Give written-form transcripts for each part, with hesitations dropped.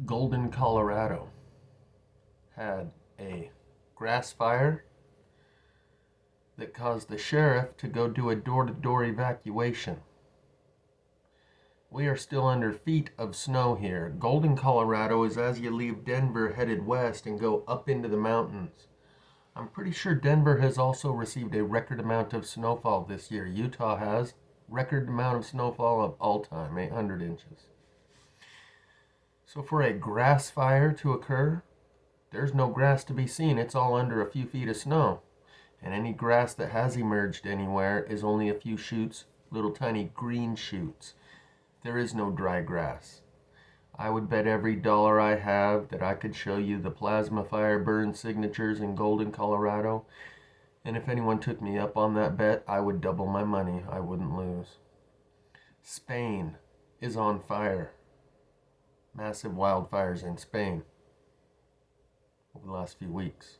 Golden, Colorado had a grass fire that caused the sheriff to go do a door-to-door evacuation. We are still under feet of snow here. Golden, Colorado is as you leave Denver headed west and go up into the mountains. I'm pretty sure Denver has also received a record amount of snowfall this year. Utah has record amount of snowfall of all time, 800 inches. So for a grass fire to occur, there's no grass to be seen. It's all under a few feet of snow. And any grass that has emerged anywhere is only a few shoots, little tiny green shoots. There is no dry grass. I would bet every dollar I have that I could show you the plasma fire burn signatures in Golden, Colorado. And if anyone took me up on that bet, I would double my money. I wouldn't lose. Spain is on fire. Massive wildfires in Spain over the last few weeks.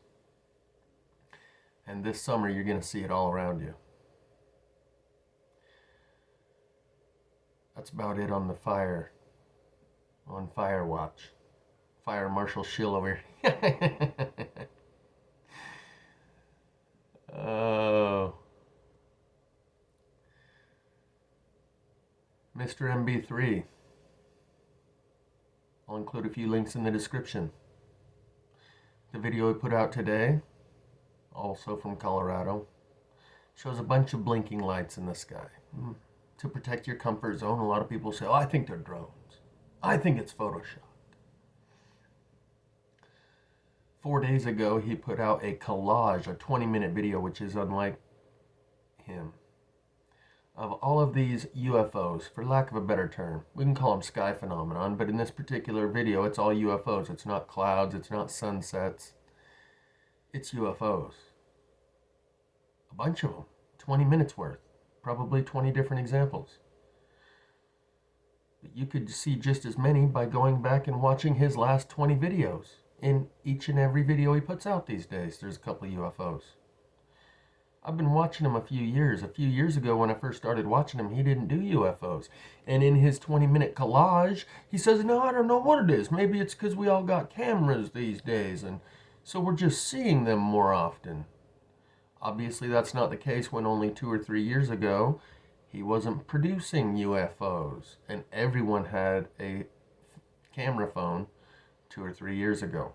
And this summer, you're going to see it all around you. That's about it on the fire. On Fire Watch. Fire Marshal Shill over here. Oh. Mr. MB3. I'll include a few links in the description. The video we put out today, also from Colorado, shows a bunch of blinking lights in the sky. To protect your comfort zone, a lot of people say, oh, I think they're drones. I think it's Photoshop. 4 days ago, he put out a collage, a 20-minute video, which is unlike him, of all of these UFOs, for lack of a better term. We can call them sky phenomenon, but in this particular video, it's all UFOs. It's not clouds, it's not sunsets. It's UFOs. A bunch of them, 20 minutes worth, probably 20 different examples. But you could see just as many by going back and watching his last 20 videos. In each and every video he puts out these days, there's a couple of UFOs. I've been watching him a few years. A few years ago when I first started watching him, he didn't do UFOs. And in his 20-minute collage, he says, no, I don't know what it is. Maybe it's because we all got cameras these days, and so we're just seeing them more often. Obviously, that's not the case when only 2 or 3 years ago, he wasn't producing UFOs. And everyone had a camera phone 2 or 3 years ago.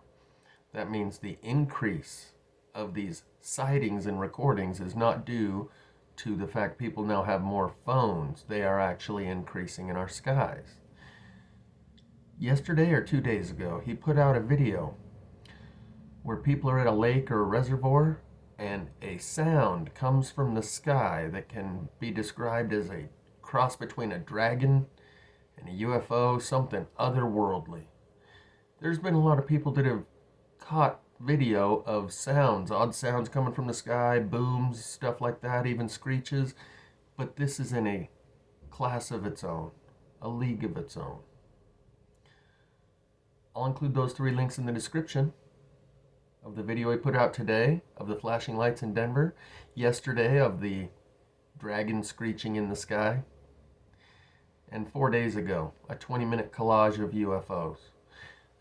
That means the increase of these sightings and recordings is not due to the fact people now have more phones. They are actually increasing in our skies. Yesterday or 2 days ago, he put out a video where people are at a lake or a reservoir and a sound comes from the sky that can be described as a cross between a dragon and a UFO, something otherworldly. There's been a lot of people that have caught video of sounds, odd sounds coming from the sky, booms, stuff like that, even screeches, but this is in a class of its own, a league of its own. I'll include those 3 links in the description of the video I put out today of the flashing lights in Denver, yesterday of the dragon screeching in the sky, and 4 days ago, a 20-minute collage of UFOs.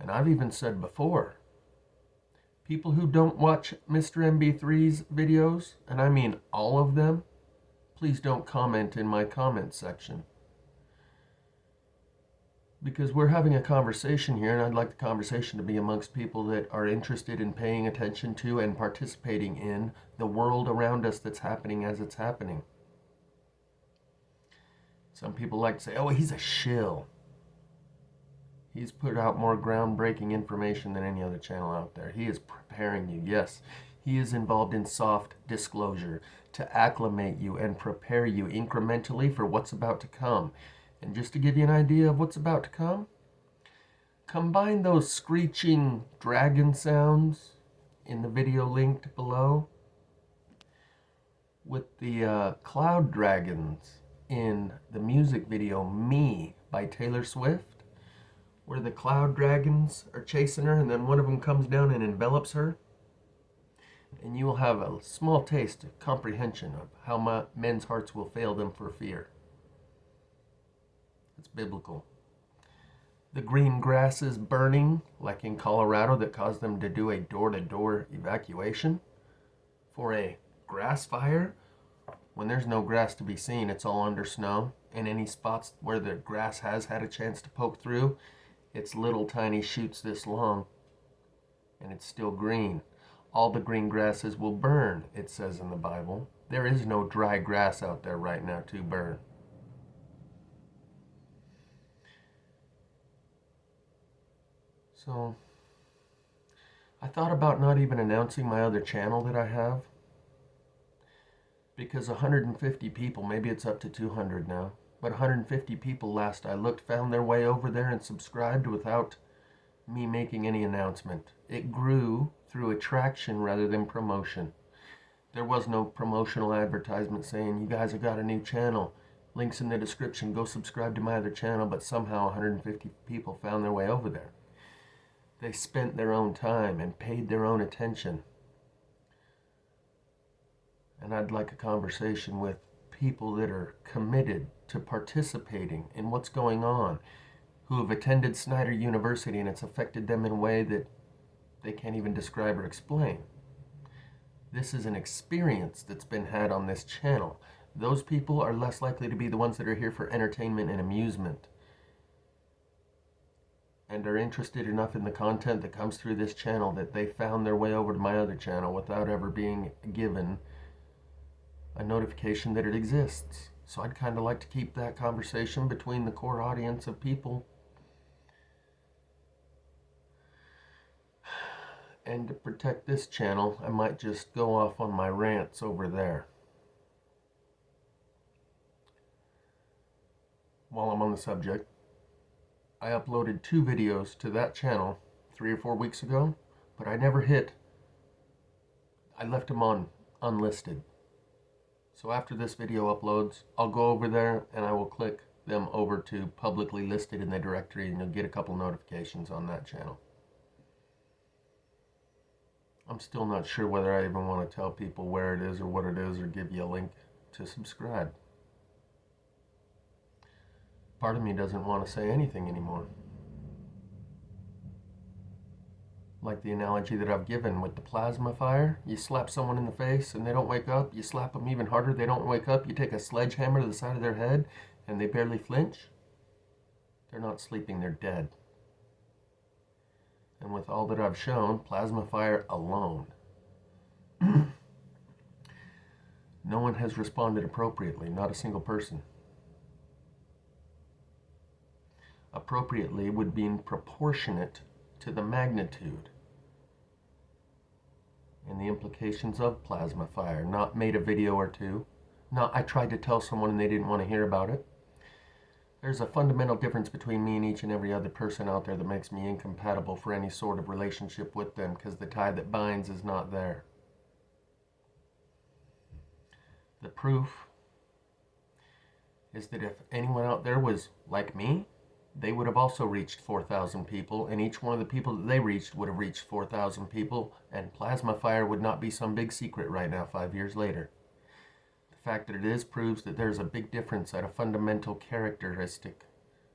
And I've even said before, people who don't watch Mr. MB3's videos, and I mean all of them, please don't comment in my comment section. Because we're having a conversation here, and I'd like the conversation to be amongst people that are interested in paying attention to and participating in the world around us that's happening as it's happening. Some people like to say, oh, he's a shill. He's put out more groundbreaking information than any other channel out there. He is preparing you. Yes, he is involved in soft disclosure to acclimate you and prepare you incrementally for what's about to come. And just to give you an idea of what's about to come, combine those screeching dragon sounds in the video linked below with the cloud dragons in the music video Me by Taylor Swift, where the cloud dragons are chasing her and then one of them comes down and envelops her. And you will have a small taste of comprehension of how men's hearts will fail them for fear. It's biblical. The green grasses burning, like in Colorado, that caused them to do a door-to-door evacuation for a grass fire. When there's no grass to be seen, it's all under snow. And any spots where the grass has had a chance to poke through, it's little tiny shoots this long, and it's still green. All the green grasses will burn, it says in the Bible. There is no dry grass out there right now to burn. So, I thought about not even announcing my other channel that I have, because 150 people, maybe it's up to 200 now, but 150 people last I looked found their way over there and subscribed without me making any announcement. It grew through attraction rather than promotion. There was no promotional advertisement saying, you guys have got a new channel. Links in the description, go subscribe to my other channel, but somehow 150 people found their way over there. They spent their own time and paid their own attention. And I'd like a conversation with people that are committed to participating in what's going on, who have attended Snyder University and it's affected them in a way that they can't even describe or explain. This is an experience that's been had on this channel. Those people are less likely to be the ones that are here for entertainment and amusement, and are interested enough in the content that comes through this channel that they found their way over to my other channel without ever being given a notification that it exists. So I'd kind of like to keep that conversation between the core audience of people. And to protect this channel, I might just go off on my rants over there. While I'm on the subject, I uploaded 2 videos to that channel 3 or 4 weeks ago, but I left them on unlisted. So after this video uploads, I'll go over there and I will click them over to publicly listed in the directory, and you'll get a couple notifications on that channel. I'm still not sure whether I even want to tell people where it is or what it is or give you a link to subscribe. Part of me doesn't want to say anything anymore. Like the analogy that I've given with the plasma fire. You slap someone in the face and they don't wake up. You slap them even harder, they don't wake up. You take a sledgehammer to the side of their head and they barely flinch. They're not sleeping, they're dead. And with all that I've shown, plasma fire alone, no one has responded appropriately, not a single person. Appropriately would be proportionate to the magnitude and the implications of plasma fire, not made a video or 2. Not I tried to tell someone and they didn't want to hear about it. There's a fundamental difference between me and each and every other person out there that makes me incompatible for any sort of relationship with them, because the tie that binds is not there. The proof is that if anyone out there was like me, they would have also reached 4,000 people, and each one of the people that they reached would have reached 4,000 people, and plasma fire would not be some big secret right now, 5 years later. The fact that it is proves that there's a big difference at a fundamental characteristic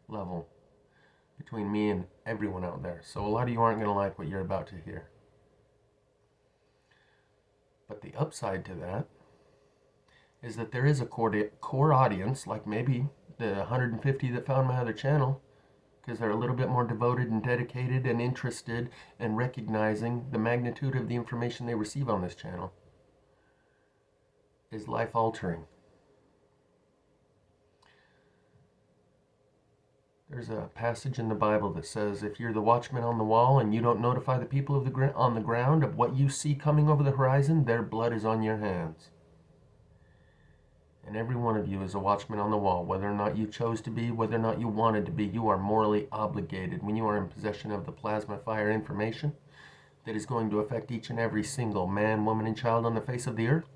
level between me and everyone out there. So a lot of you aren't going to like what you're about to hear. But the upside to that is that there is a core audience, like maybe the 150 that found my other channel, because they're a little bit more devoted and dedicated and interested in recognizing the magnitude of the information they receive on this channel is life-altering. There's a passage in the Bible that says, if you're the watchman on the wall and you don't notify the people of on the ground of what you see coming over the horizon, their blood is on your hands. And every one of you is a watchman on the wall, whether or not you chose to be, whether or not you wanted to be. You are morally obligated when you are in possession of the plasma fire information that is going to affect each and every single man, woman, and child on the face of the earth.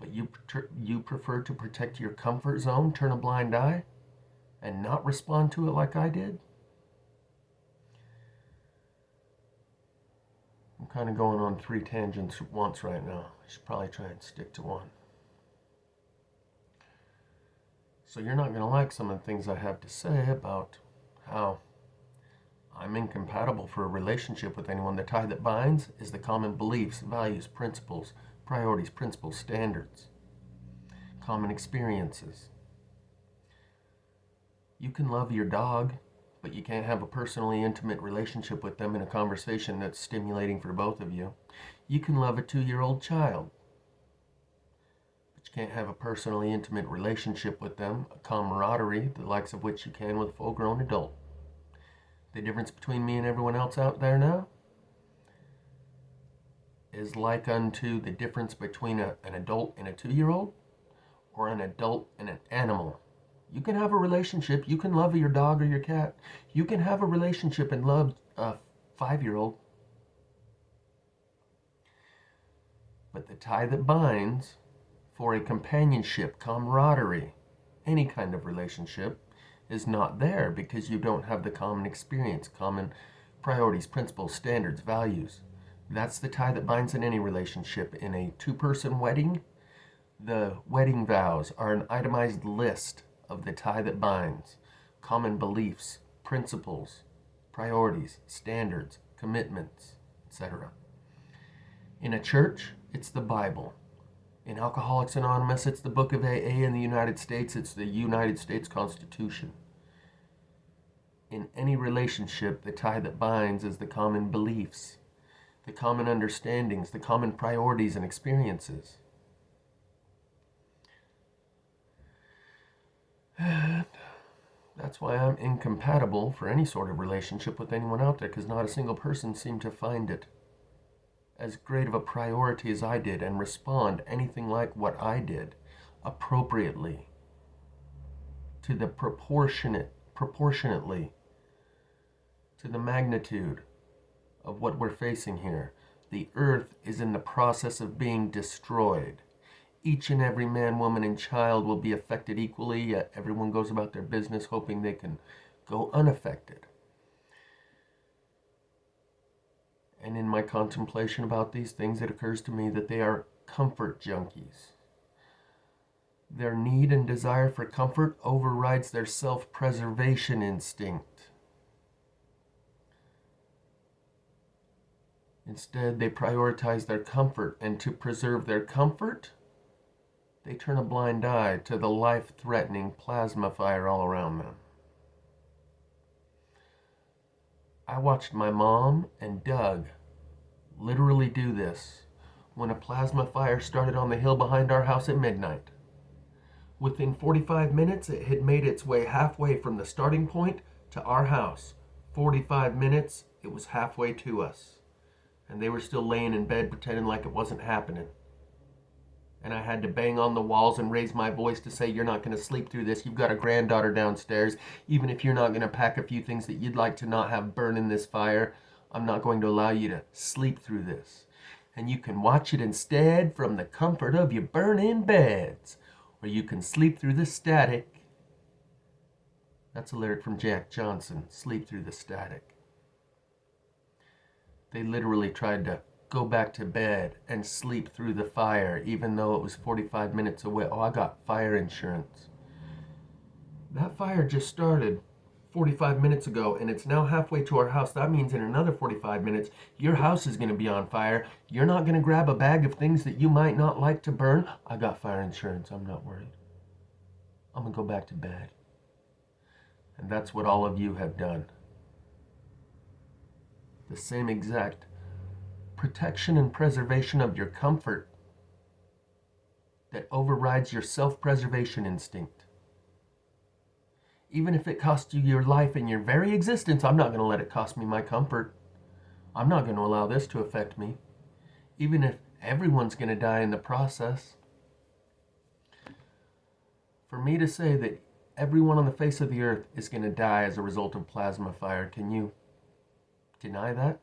But you prefer to protect your comfort zone, turn a blind eye, and not respond to it like I did? I'm kind of going on 3 tangents at once right now. I should probably try and stick to one. So you're not going to like some of the things I have to say about how I'm incompatible for a relationship with anyone. The tie that binds is the common beliefs, values, principles, priorities, principles, standards, common experiences. You can love your dog, but you can't have a personally intimate relationship with them in a conversation that's stimulating for both of you. You can love a 2-year-old child, but you can't have a personally intimate relationship with them, a camaraderie, the likes of which you can with a full-grown adult. The difference between me and everyone else out there now is like unto the difference between an adult and a 2-year-old, or an adult and an animal. You can have a relationship. You can love your dog or your cat. You can have a relationship and love a 5-year-old. But the tie that binds for a companionship, camaraderie, any kind of relationship is not there because you don't have the common experience, common priorities, principles, standards, values. That's the tie that binds in any relationship. In a 2-person wedding, the wedding vows are an itemized list of the tie that binds, common beliefs, principles, priorities, standards, commitments, etc. In a church, it's the Bible. In Alcoholics Anonymous, it's the Book of AA. In the United States, it's the United States Constitution. In any relationship, the tie that binds is the common beliefs, the common understandings, the common priorities and experiences. And that's why I'm incompatible for any sort of relationship with anyone out there, because not a single person seemed to find it as great of a priority as I did and respond anything like what I did appropriately to the proportionately to the magnitude of what we're facing here. The earth is in the process of being destroyed. Each and every man, woman, and child will be affected equally, yet everyone goes about their business hoping they can go unaffected. And in my contemplation about these things, it occurs to me that they are comfort junkies. Their need and desire for comfort overrides their self-preservation instinct. Instead, they prioritize their comfort, and to preserve their comfort, they turn a blind eye to the life-threatening plasma fire all around them. I watched my mom and Doug literally do this when a plasma fire started on the hill behind our house at midnight. Within 45 minutes, it had made its way halfway from the starting point to our house. 45 minutes, it was halfway to us. And they were still laying in bed pretending like it wasn't happening. And I had to bang on the walls and raise my voice to say, you're not going to sleep through this. You've got a granddaughter downstairs. Even if you're not going to pack a few things that you'd like to not have burn in this fire, I'm not going to allow you to sleep through this. And you can watch it instead from the comfort of your burn-in beds. Or you can sleep through the static. That's a lyric from Jack Johnson, Sleep Through the Static. They literally tried to go back to bed and sleep through the fire, even though it was 45 minutes away. Oh, I got fire insurance. That fire just started 45 minutes ago, and it's now halfway to our house. That means in another 45 minutes, your house is going to be on fire. You're not going to grab a bag of things that you might not like to burn. I got fire insurance. I'm not worried. I'm going to go back to bed. And that's what all of you have done. The same exact protection and preservation of your comfort that overrides your self-preservation instinct. Even if it costs you your life and your very existence, I'm not going to let it cost me my comfort. I'm not going to allow this to affect me. Even if everyone's going to die in the process. For me to say that everyone on the face of the earth is going to die as a result of plasma fire, can you deny that?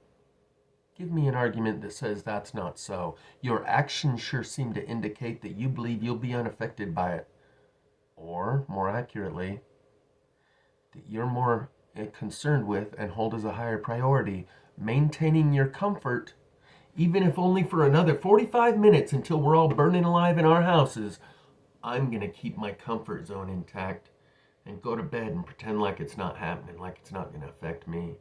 Give me an argument that says that's not so. Your actions sure seem to indicate that you believe you'll be unaffected by it. Or, more accurately, that you're more concerned with and hold as a higher priority maintaining your comfort, even if only for another 45 minutes until we're all burning alive in our houses. I'm going to keep my comfort zone intact and go to bed and pretend like it's not happening, like it's not going to affect me.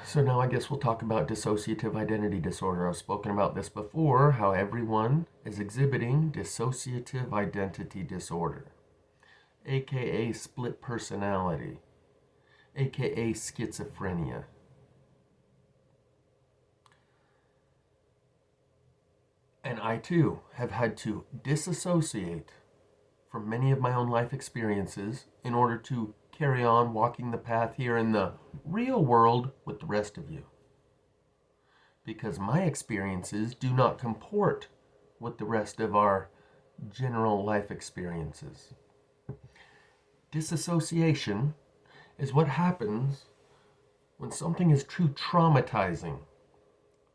So now I guess we'll talk about dissociative identity disorder. I've spoken about this before, how everyone is exhibiting dissociative identity disorder, aka split personality, aka schizophrenia. And I too have had to disassociate from many of my own life experiences in order to carry on walking the path here in the real world with the rest of you. Because my experiences do not comport with the rest of our general life experiences. Disassociation is what happens when something is too traumatizing.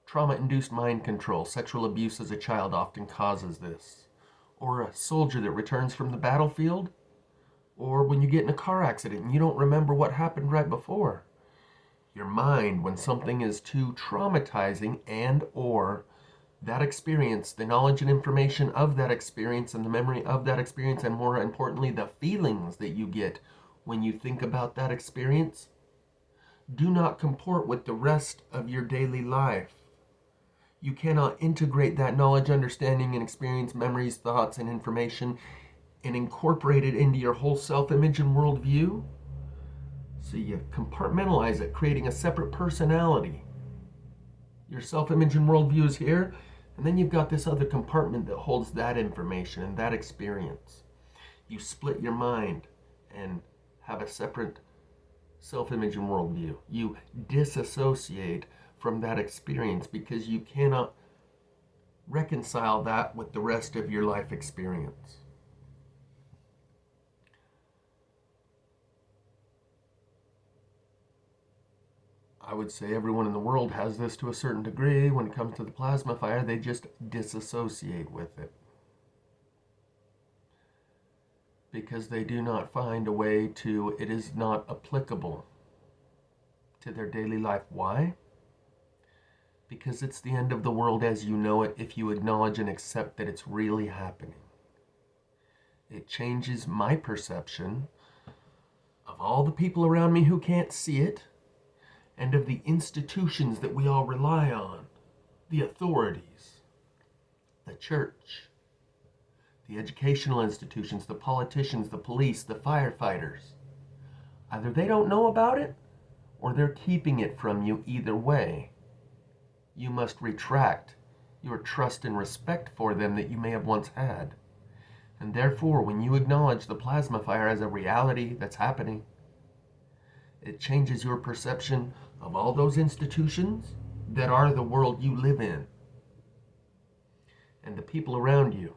Trauma-induced mind control, sexual abuse as a child often causes this. Or a soldier that returns from the battlefield. Or when you get in a car accident and you don't remember what happened right before. Your mind, when something is too traumatizing and or that experience, the knowledge and information of that experience and the memory of that experience, and more importantly, the feelings that you get when you think about that experience, do not comport with the rest of your daily life. You cannot integrate that knowledge, understanding, and experience, memories, thoughts, and information and incorporate it into your whole self-image and worldview. So you compartmentalize it, creating a separate personality. Your self-image and worldview is here, and then you've got this other compartment that holds that information and that experience. You split your mind and have a separate self-image and worldview. You disassociate from that experience because you cannot reconcile that with the rest of your life experience. I would say everyone in the world has this to a certain degree. When it comes to the plasma fire, they just disassociate with it. Because they do not find a way to, it is not applicable to their daily life. Why? Because it's the end of the world as you know it if you acknowledge and accept that it's really happening. It changes my perception of all the people around me who can't see it, and of the institutions that we all rely on, the authorities, the church, the educational institutions, the politicians, the police, the firefighters. Either they don't know about it, or they're keeping it from you. Either way, you must retract your trust and respect for them that you may have once had. And therefore, when you acknowledge the plasma fire as a reality that's happening, it changes your perception of all those institutions that are the world you live in and the people around you.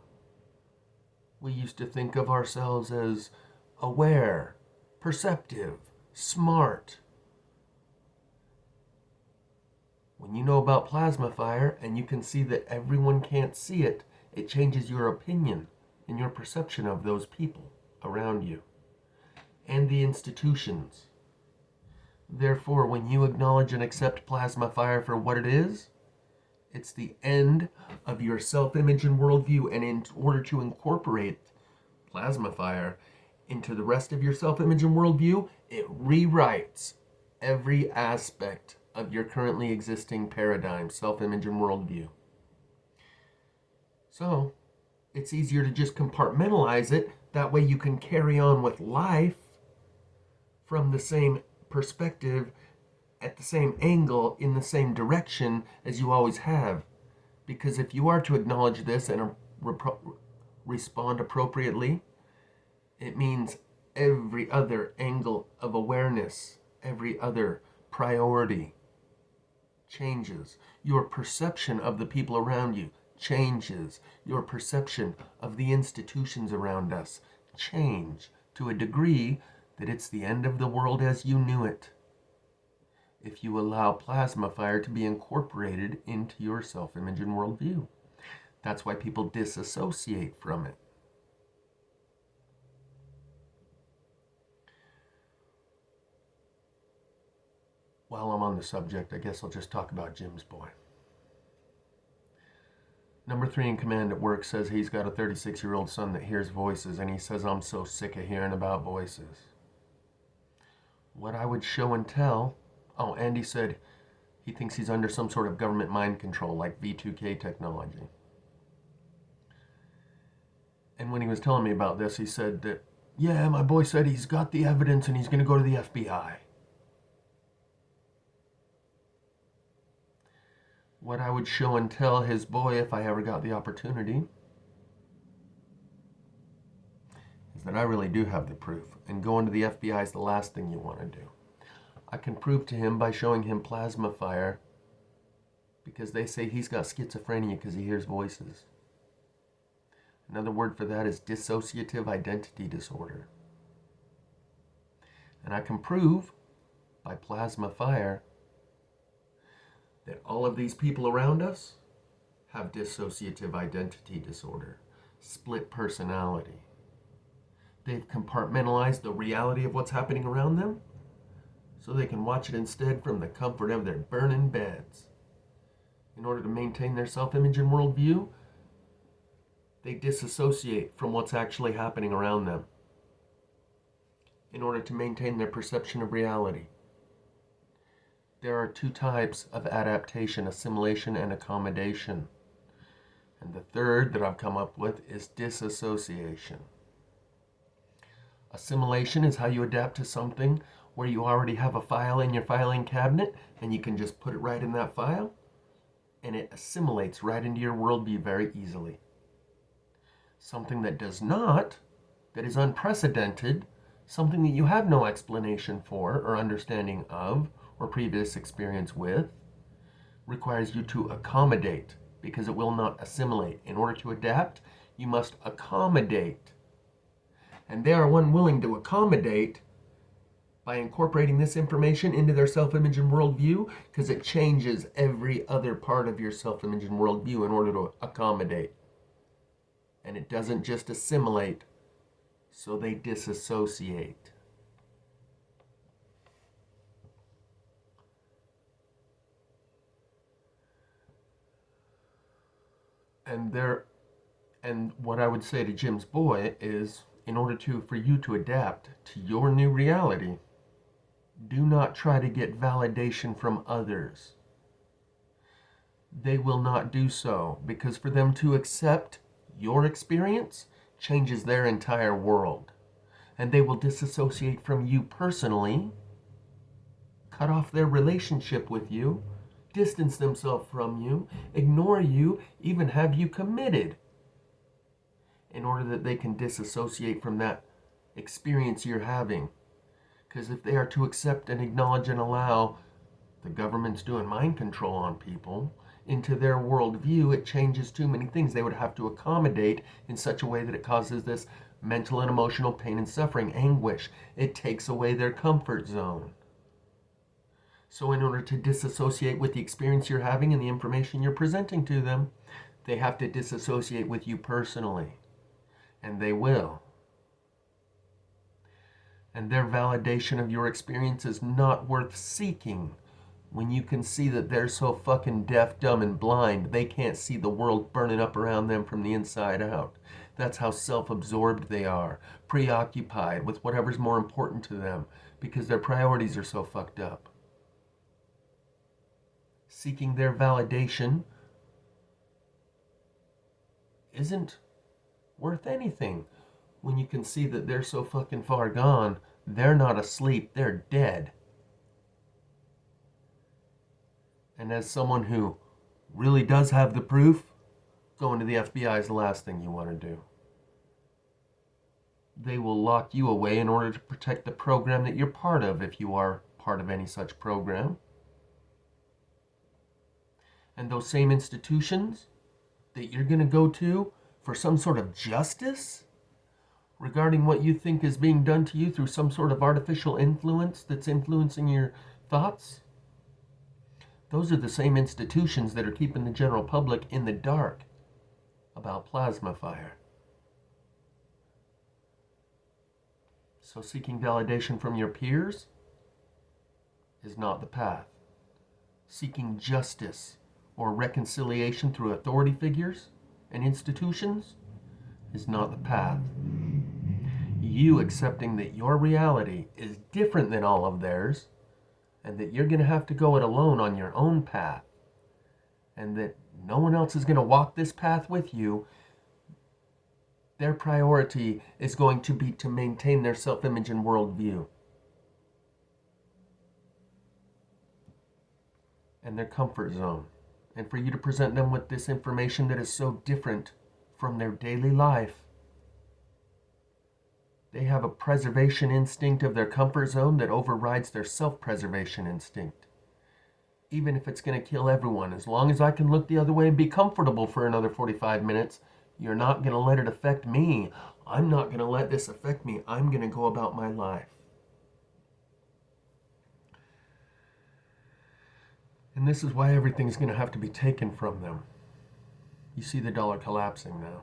We used to think of ourselves as aware, perceptive, smart. When you know about plasma fire and you can see that everyone can't see it, it changes your opinion and your perception of those people around you and the institutions. Therefore, when you acknowledge and accept plasma fire for what it is, it's the end of your self-image and worldview. And in order to incorporate plasma fire into the rest of your self-image and worldview, it rewrites every aspect of your currently existing paradigm, self-image and worldview. So, it's easier to just compartmentalize it. That way you can carry on with life from the same perspective, at the same angle, in the same direction as you always have. Because if you are to acknowledge this and respond appropriately, it means every other angle of awareness, every other priority changes. Your perception of the people around you changes. Your perception of the institutions around us change to a degree that it's the end of the world as you knew it, if you allow plasma fire to be incorporated into your self-image and worldview. That's why people disassociate from it. While I'm on the subject, I guess I'll just talk about Jim's boy. Number 3 in command at work says he's got a 36-year-old son that hears voices, and he says, "I'm so sick of hearing about voices." What I would show and tell Oh, Andy said he thinks he's under some sort of government mind control, like V2K technology. And when he was telling me about this, he said that, yeah, my boy said he's got the evidence and he's going to go to the FBI. What I would show and tell his boy if I ever got the opportunity is that I really do have the proof, and going to the FBI is the last thing you want to do. I can prove to him by showing him plasma fire, because they say he's got schizophrenia because he hears voices. Another word for that is dissociative identity disorder. And I can prove by plasma fire that all of these people around us have dissociative identity disorder, split personality. They've compartmentalized the reality of what's happening around them so they can watch it instead from the comfort of their burning beds. In order to maintain their self-image and worldview, they disassociate from what's actually happening around them in order to maintain their perception of reality. There are two types of adaptation: assimilation and accommodation. And the third that I've come up with is disassociation. Assimilation is how you adapt to something where you already have a file in your filing cabinet and you can just put it right in that file and it assimilates right into your worldview very easily. Something that does not, that is unprecedented, something that you have no explanation for or understanding of or previous experience with, requires you to accommodate, because it will not assimilate. In order to adapt, you must accommodate. And they are unwilling to accommodate by incorporating this information into their self-image and worldview, because it changes every other part of your self-image and worldview in order to accommodate. And it doesn't just assimilate, so they disassociate. And what I would say to Jim's boy is, in order for you to adapt to your new reality, do not try to get validation from others. They will not do so, because for them to accept your experience changes their entire world. And they will disassociate from you personally, cut off their relationship with you, distance themselves from you, ignore you, even have you committed, in order that they can disassociate from that experience you're having. Because if they are to accept and acknowledge and allow the government's doing mind control on people into their worldview, it changes too many things. They would have to accommodate in such a way that it causes this mental and emotional pain and suffering, anguish. It takes away their comfort zone. So in order to disassociate with the experience you're having and the information you're presenting to them, they have to disassociate with you personally. And they will. And their validation of your experience is not worth seeking when you can see that they're so fucking deaf, dumb, and blind they can't see the world burning up around them from the inside out. That's how self-absorbed they are, preoccupied with whatever's more important to them, because their priorities are so fucked up. Seeking their validation isn't worth anything when you can see that they're so fucking far gone. They're not asleep, they're dead. And as someone who really does have the proof, going to the FBI is the last thing you want to do. They will lock you away in order to protect the program that you're part of, if you are part of any such program. And those same institutions that you're going to go to for some sort of justice regarding what you think is being done to you through some sort of artificial influence that's influencing your thoughts, those are the same institutions that are keeping the general public in the dark about plasma fire. So seeking validation from your peers is not the path. Seeking justice or reconciliation through authority figures and institutions is not the path. You accepting that your reality is different than all of theirs, and that you're going to have to go it alone on your own path, and that no one else is going to walk this path with you, their priority is going to be to maintain their self-image and worldview and their comfort zone. And for you to present them with this information that is so different from their daily life. They have a preservation instinct of their comfort zone that overrides their self-preservation instinct. Even if it's going to kill everyone, as long as I can look the other way and be comfortable for another 45 minutes, you're not going to let it affect me. I'm not going to let this affect me. I'm going to go about my life. And this is why everything's going to have to be taken from them. You see the dollar collapsing now.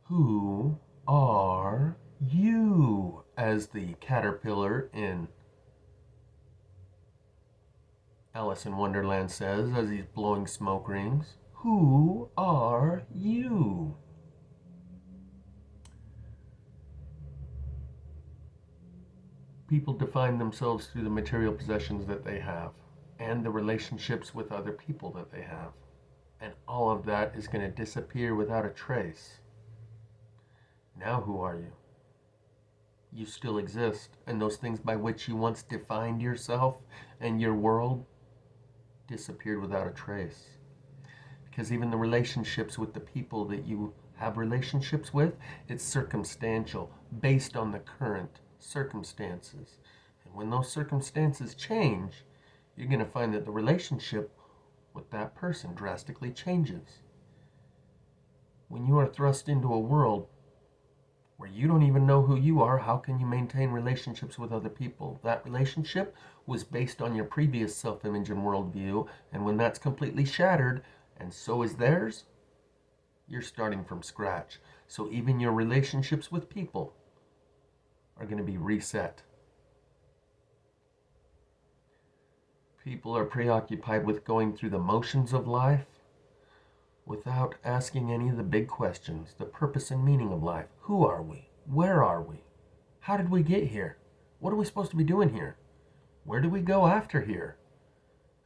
Who are you? As the caterpillar in Alice in Wonderland says as he's blowing smoke rings. Who are you? People define themselves through the material possessions that they have and the relationships with other people that they have. And all of that is going to disappear without a trace. Now who are you? You still exist, and those things by which you once defined yourself and your world disappeared without a trace. Because even the relationships with the people that you have relationships with, it's circumstantial, based on the current circumstances. And when those circumstances change, you're going to find that the relationship with that person drastically changes. When you are thrust into a world where you don't even know who you are, how can you maintain relationships with other people? That relationship was based on your previous self-image and worldview, and when that's completely shattered, and so is theirs, you're starting from scratch. So even your relationships with people are going to be reset. People are preoccupied with going through the motions of life without asking any of the big questions, the purpose and meaning of life. Who are we? Where are we? How did we get here? What are we supposed to be doing here? Where do we go after here?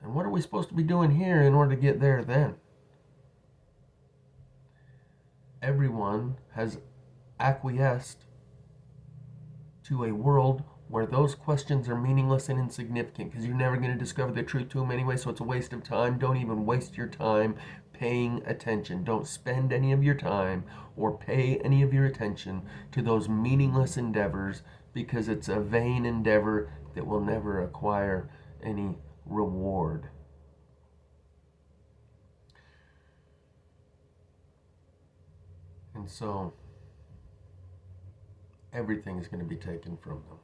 And what are we supposed to be doing here in order to get there then? Everyone has acquiesced to a world where those questions are meaningless and insignificant because you're never going to discover the truth to them anyway, so it's a waste of time. Don't even waste your time paying attention. Don't spend any of your time or pay any of your attention to those meaningless endeavors because it's a vain endeavor that will never acquire any reward. And so everything is going to be taken from them.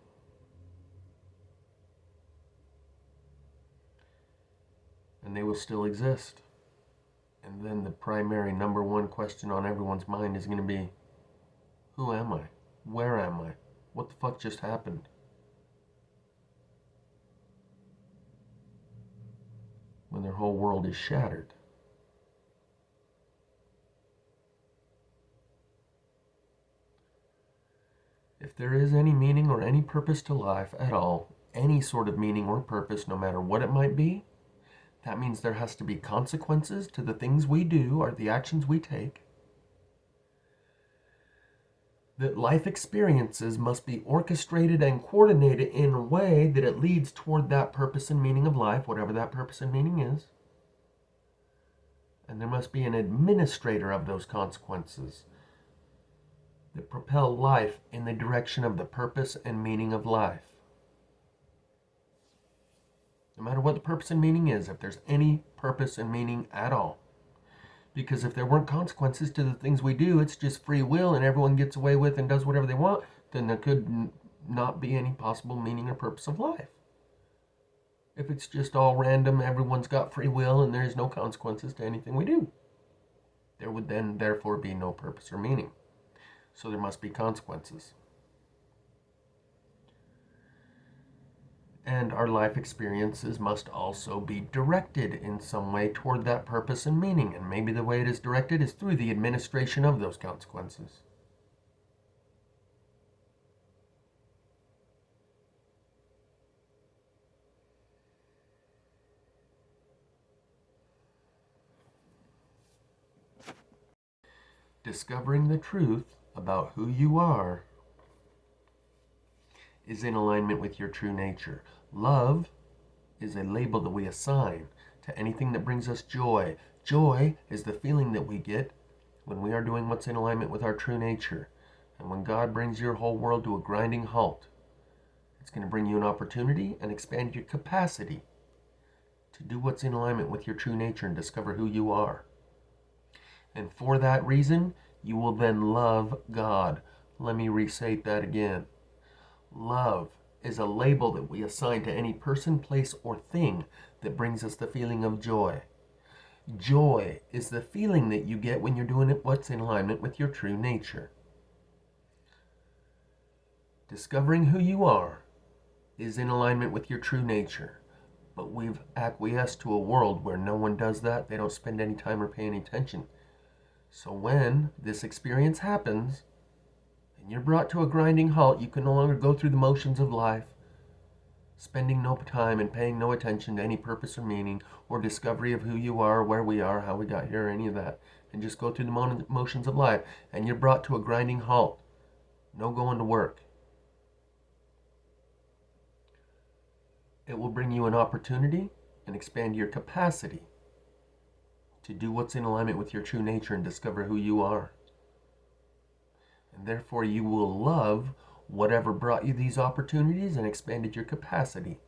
And they will still exist. And then the primary number one question on everyone's mind is going to be, who am I? Where am I? What the fuck just happened? When their whole world is shattered. If there is any meaning or any purpose to life at all, any sort of meaning or purpose, no matter what it might be, that means there has to be consequences to the things we do or the actions we take. That life experiences must be orchestrated and coordinated in a way that it leads toward that purpose and meaning of life, whatever that purpose and meaning is. And there must be an administrator of those consequences that propel life in the direction of the purpose and meaning of life. No matter what the purpose and meaning is, if there's any purpose and meaning at all. Because if there weren't consequences to the things we do, it's just free will and everyone gets away with and does whatever they want, then there could not be any possible meaning or purpose of life. If it's just all random, everyone's got free will and there's no consequences to anything we do, there would then therefore be no purpose or meaning. So there must be consequences. And our life experiences must also be directed in some way toward that purpose and meaning. And maybe the way it is directed is through the administration of those consequences. Discovering the truth about who you are is in alignment with your true nature. Love is a label that we assign to anything that brings us joy. Joy is the feeling that we get when we are doing what's in alignment with our true nature. And when God brings your whole world to a grinding halt, it's going to bring you an opportunity and expand your capacity to do what's in alignment with your true nature and discover who you are. And for that reason, you will then love God. Let me restate that again. Love is a label that we assign to any person, place, or thing that brings us the feeling of joy. Joy is the feeling that you get when you're doing what's in alignment with your true nature. Discovering who you are is in alignment with your true nature. But we've acquiesced to a world where no one does that. They don't spend any time or pay any attention. So when this experience happens, and you're brought to a grinding halt, you can no longer go through the motions of life, spending no time and paying no attention to any purpose or meaning or discovery of who you are, where we are, how we got here, or any of that, and just go through the motions of life, and you're brought to a grinding halt. No going to work. It will bring you an opportunity and expand your capacity to do what's in alignment with your true nature and discover who you are. And therefore you will love whatever brought you these opportunities and expanded your capacity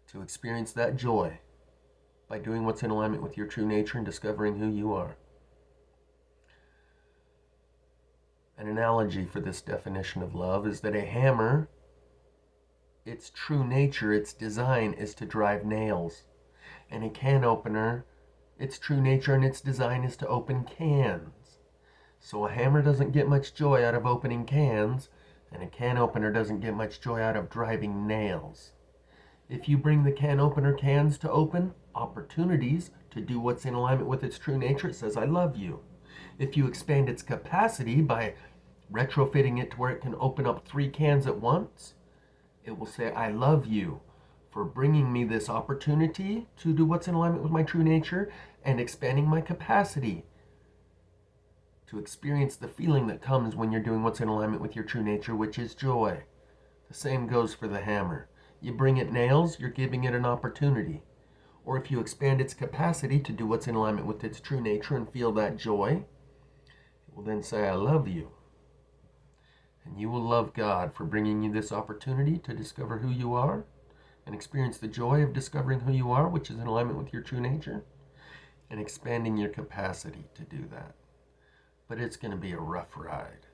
to experience that joy by doing what's in alignment with your true nature and discovering who you are. An analogy for this definition of love is that a hammer, its true nature, its design is to drive nails. And a can opener, its true nature and its design is to open cans. So a hammer doesn't get much joy out of opening cans, and a can opener doesn't get much joy out of driving nails. If you bring the can opener cans to open opportunities to do what's in alignment with its true nature, it says, I love you. If you expand its capacity by retrofitting it to where it can open up 3 cans at once, it will say, I love you for bringing me this opportunity to do what's in alignment with my true nature and expanding my capacity to experience the feeling that comes when you're doing what's in alignment with your true nature, which is joy. The same goes for the hammer. You bring it nails, you're giving it an opportunity. Or if you expand its capacity to do what's in alignment with its true nature and feel that joy, it will then say, I love you. And you will love God for bringing you this opportunity to discover who you are and experience the joy of discovering who you are, which is in alignment with your true nature, and expanding your capacity to do that. But it's going to be a rough ride.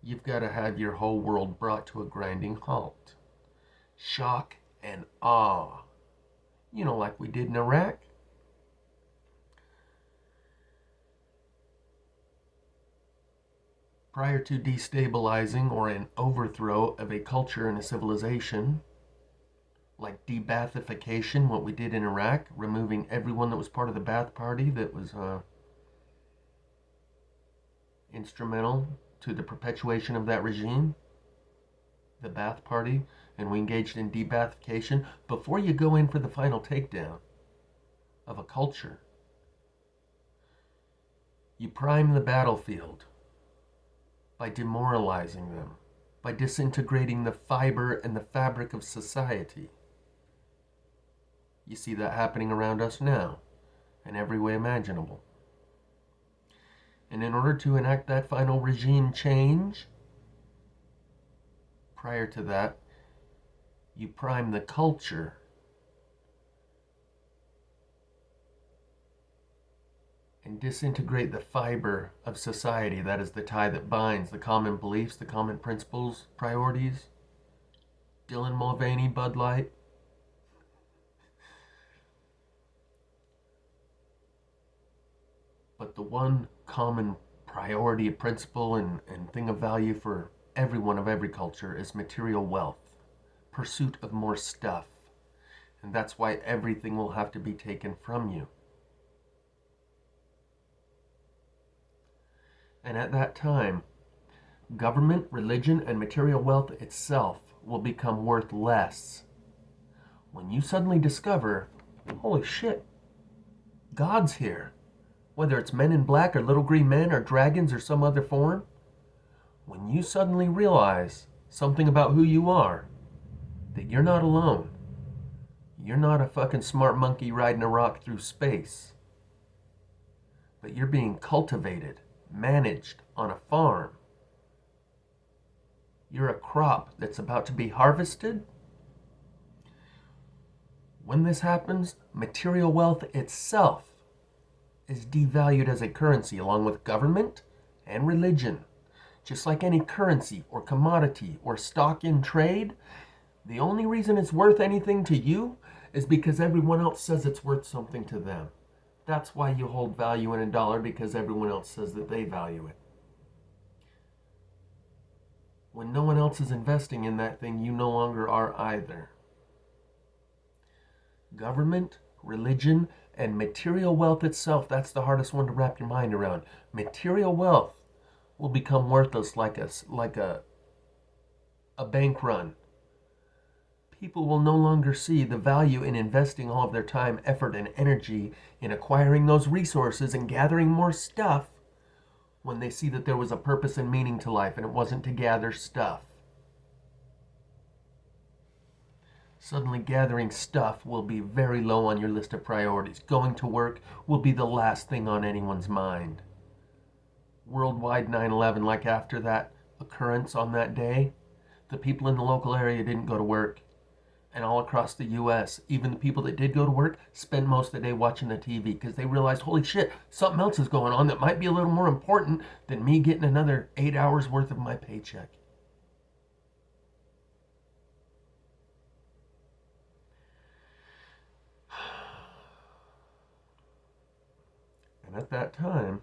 You've got to have your whole world brought to a grinding halt. Shock and awe. Like we did in Iraq. Prior to destabilizing or an overthrow of a culture and a civilization, like de-Baathification, what we did in Iraq, removing everyone that was part of the Ba'ath Party that was instrumental to the perpetuation of that regime, the Ba'ath Party, and we engaged in de-Baathification. Before you go in for the final takedown of a culture, you prime the battlefield by demoralizing them, by disintegrating the fiber and the fabric of society. You see that happening around us now, in every way imaginable. And in order to enact that final regime change, prior to that, you prime the culture and disintegrate the fiber of society. That is the tie that binds the common beliefs, the common principles, priorities. Dylan Mulvaney, Bud Light. But the one common priority, principle, and thing of value for everyone of every culture is material wealth, pursuit of more stuff. And that's why everything will have to be taken from you. And at that time, government, religion, and material wealth itself will become worth less. When you suddenly discover, holy shit, God's here. whether it's men in black or little green men or dragons or some other form, when you suddenly realize something about who you are, that you're not alone, you're not a fucking smart monkey riding a rock through space, but you're being cultivated, managed on a farm. You're a crop that's about to be harvested. When this happens, material wealth itself is devalued as a currency along with government and religion. Just like any currency or commodity or stock in trade, the only reason it's worth anything to you is because everyone else says it's worth something to them. That's why you hold value in a dollar, because everyone else says that they value it. When no one else is investing in that thing, you no longer are either. Government, religion, and material wealth itself, that's the hardest one to wrap your mind around. Material wealth will become worthless like a bank run. People will no longer see the value in investing all of their time, effort, and energy in acquiring those resources and gathering more stuff when they see that there was a purpose and meaning to life and it wasn't to gather stuff. Suddenly gathering stuff will be very low on your list of priorities. Going to work will be the last thing on anyone's mind. Worldwide 9/11, like after that occurrence on that day, the people in the local area didn't go to work. And all across the US, even the people that did go to work spend most of the day watching the TV because they realized, holy shit, something else is going on that might be a little more important than me getting another 8 hours worth of my paycheck. And at that time,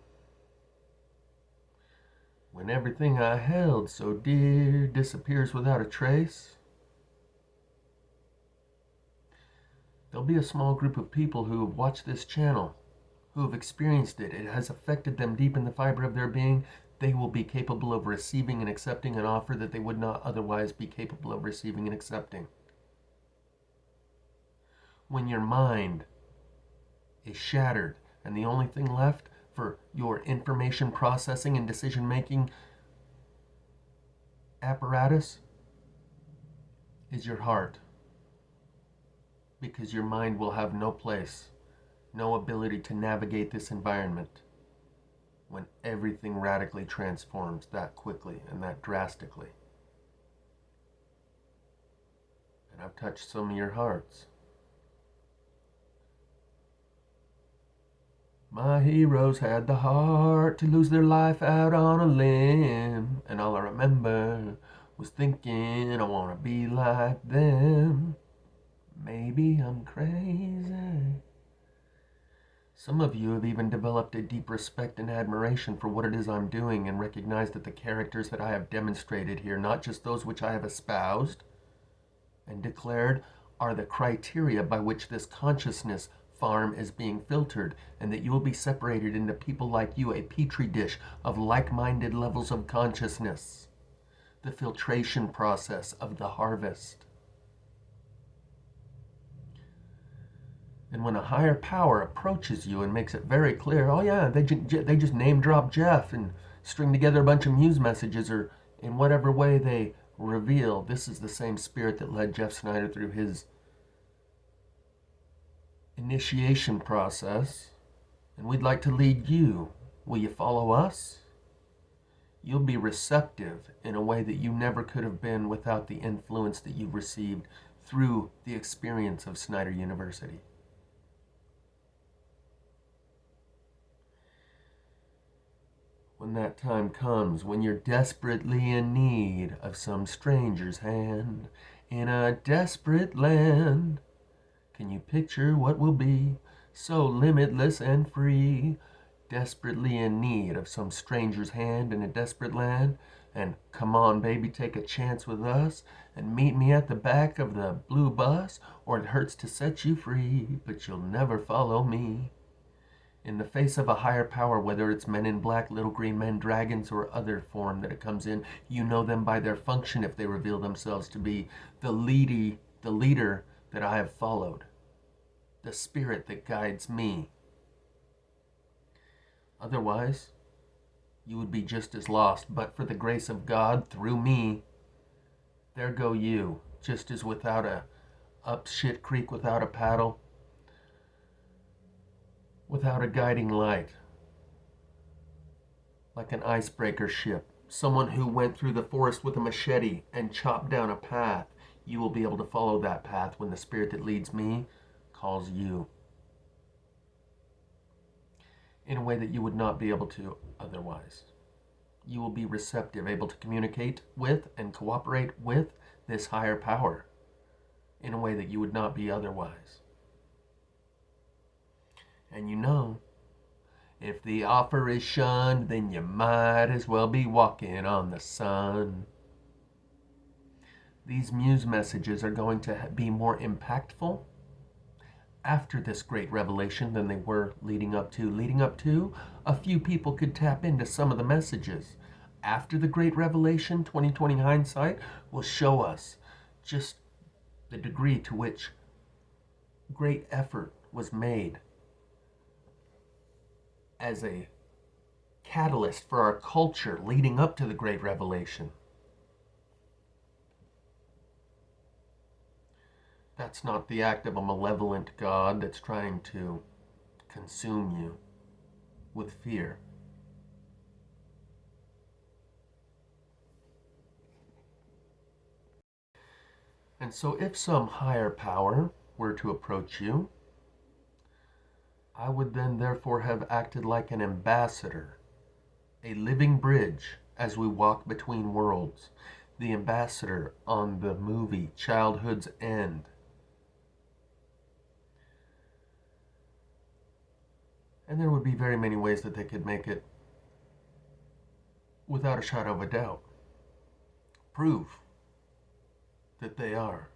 when everything I held so dear disappears without a trace, there'll be a small group of people who have watched this channel, who have experienced it. It has affected them deep in the fiber of their being. They will be capable of receiving and accepting an offer that they would not otherwise be capable of receiving and accepting. When your mind is shattered and the only thing left for your information processing and decision making apparatus is your heart, because your mind will have no place, no ability to navigate this environment when everything radically transforms that quickly and that drastically. And I've touched some of your hearts. My heroes had the heart to lose their life out on a limb, and all I remember was thinking I want to be like them. Maybe I'm crazy. Some of you have even developed a deep respect and admiration for what it is I'm doing, and recognize that the characters that I have demonstrated here, not just those which I have espoused and declared, are the criteria by which this consciousness farm is being filtered, and that you will be separated into people like you, a petri dish of like-minded levels of consciousness. The filtration process of the harvest. And when a higher power approaches you and makes it very clear, oh yeah, they just name drop Jeff and string together a bunch of muse messages, or in whatever way they reveal, this is the same spirit that led Jeff Snyder through his initiation process, and we'd like to lead you. Will you follow us? You'll be receptive in a way that you never could have been without the influence that you've received through the experience of Snyder University. When that time comes, when you're desperately in need of some stranger's hand in a desperate land, can you picture what will be so limitless and free? Desperately in need of some stranger's hand in a desperate land. And come on, baby, take a chance with us and meet me at the back of the blue bus, or it hurts to set you free, but you'll never follow me. In the face of a higher power, whether it's men in black, little green men, dragons, or other form that it comes in, you know them by their function if they reveal themselves to be the leader that I have followed, the spirit that guides me. Otherwise, you would be just as lost. But for the grace of God through me, there go you, just as without a up shit creek without a paddle, without a guiding light, like an icebreaker ship, someone who went through the forest with a machete and chopped down a path. You will be able to follow that path when the spirit that leads me calls you, in a way that you would not be able to otherwise. You will be receptive, able to communicate with and cooperate with this higher power in a way that you would not be otherwise. And you know, if the offer is shunned, then you might as well be walking on the sun. These muse messages are going to be more impactful after this great revelation than they were leading up to. Leading up to, a few people could tap into some of the messages. After the great revelation, 2020 hindsight will show us just the degree to which great effort was made as a catalyst for our culture leading up to the great revelation. That's not the act of a malevolent God that's trying to consume you with fear. And so if some higher power were to approach you, I would then therefore have acted like an ambassador, a living bridge as we walk between worlds, the ambassador on the movie Childhood's End. And there would be very many ways that they could make it, without a shadow of a doubt, prove that they are.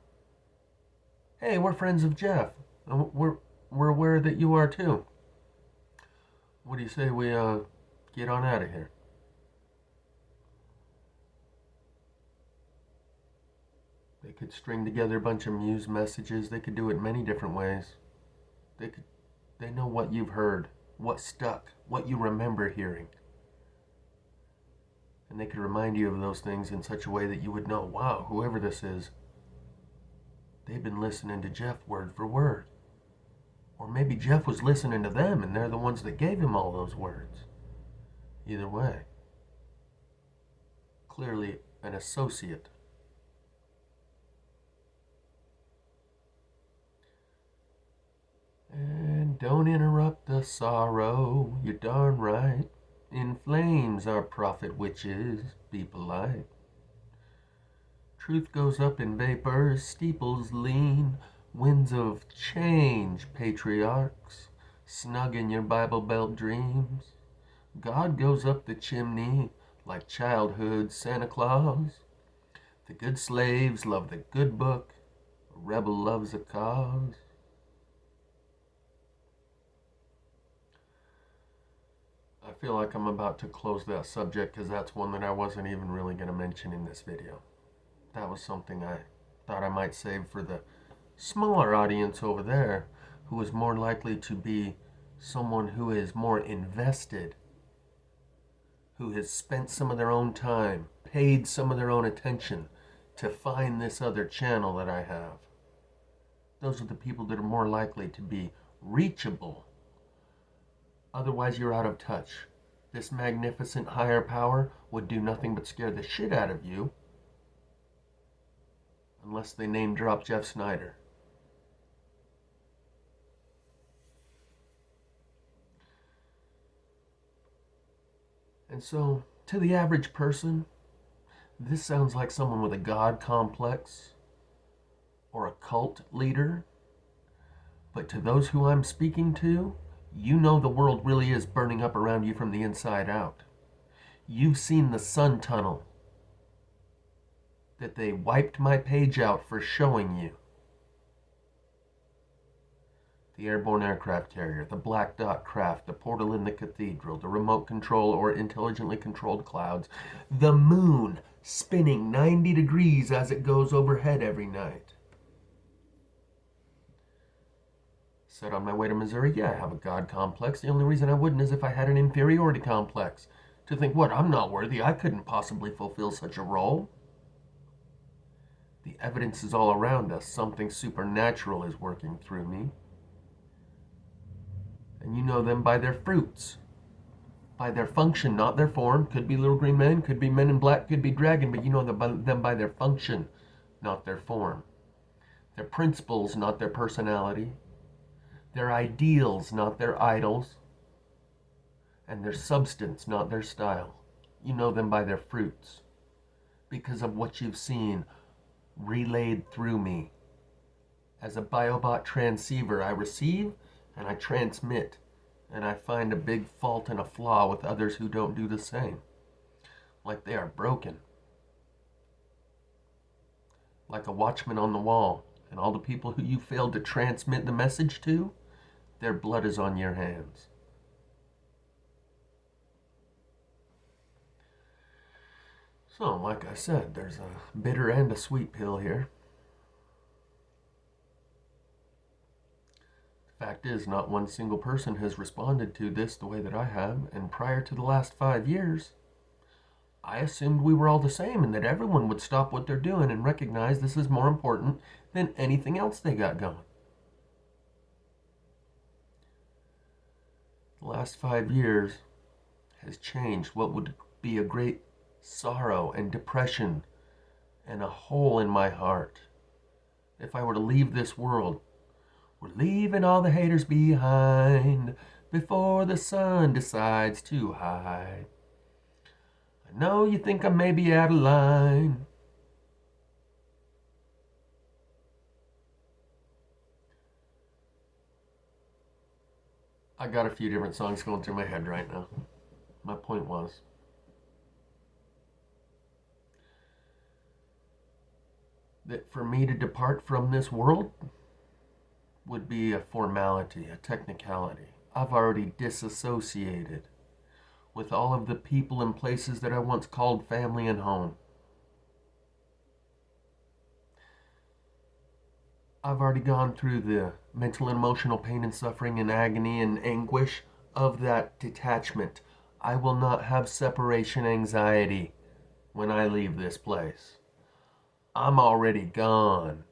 Hey, we're friends of Jeff. We're aware that you are too. What do you say we get on out of here? They could string together a bunch of muse messages. They could do it many different ways. They know what you've heard, what stuck, what you remember hearing. And they could remind you of those things in such a way that you would know, wow, whoever this is, they've been listening to Jeff word for word. Or maybe Jeff was listening to them and they're the ones that gave him all those words. Either way, clearly an associate. And don't interrupt the sorrow, you're darn right. In flames our prophet witches, be polite. Truth goes up in vapors, steeples lean, winds of change, patriarchs, snug in your Bible Belt dreams. God goes up the chimney like childhood Santa Claus. The good slaves love the good book, a rebel loves a cause. I feel like I'm about to close that subject because that's one that I wasn't even really going to mention in this video. That was something I thought I might save for the smaller audience over there, who is more likely to be someone who is more invested, who has spent some of their own time, paid some of their own attention to find this other channel that I have. Those are the people that are more likely to be reachable. Otherwise, you're out of touch. This magnificent higher power would do nothing but scare the shit out of you, unless they name drop Jeff Snyder. And so, to the average person, this sounds like someone with a God complex or a cult leader. But to those who I'm speaking to, you know the world really is burning up around you from the inside out. You've seen the sun tunnel that they wiped my page out for showing you. The airborne aircraft carrier, the black dot craft, the portal in the cathedral, the remote control or intelligently controlled clouds, the moon spinning 90 degrees as it goes overhead every night. Said on my way to Missouri, yeah, I have a God complex. The only reason I wouldn't is if I had an inferiority complex. To think, what, I'm not worthy, I couldn't possibly fulfill such a role. The evidence is all around us. Something supernatural is working through me. And you know them by their fruits, by their function, not their form. Could be little green men, could be men in black, could be dragon, but you know them by their function, not their form. Their principles, not their personality. Their ideals, not their idols. And their substance, not their style. You know them by their fruits, because of what you've seen relayed through me. As a biobot transceiver, I receive and I transmit, and I find a big fault and a flaw with others who don't do the same. Like they are broken. Like a watchman on the wall, and all the people who you failed to transmit the message to, their blood is on your hands. So, like I said, there's a bitter and a sweet pill here. The fact is, not one single person has responded to this the way that I have, and prior to the last 5 years, I assumed we were all the same and that everyone would stop what they're doing and recognize this is more important than anything else they got going. The last 5 years has changed what would be a great sorrow and depression and a hole in my heart. If I were to leave this world, we're leaving all the haters behind before the sun decides to hide. I know you think I may be out of line. I got a few different songs going through my head right now. My point was, that for me to depart from this world would be a formality, a technicality. I've already disassociated with all of the people and places that I once called family and home. I've already gone through the mental and emotional pain and suffering and agony and anguish of that detachment. I will not have separation anxiety when I leave this place. I'm already gone.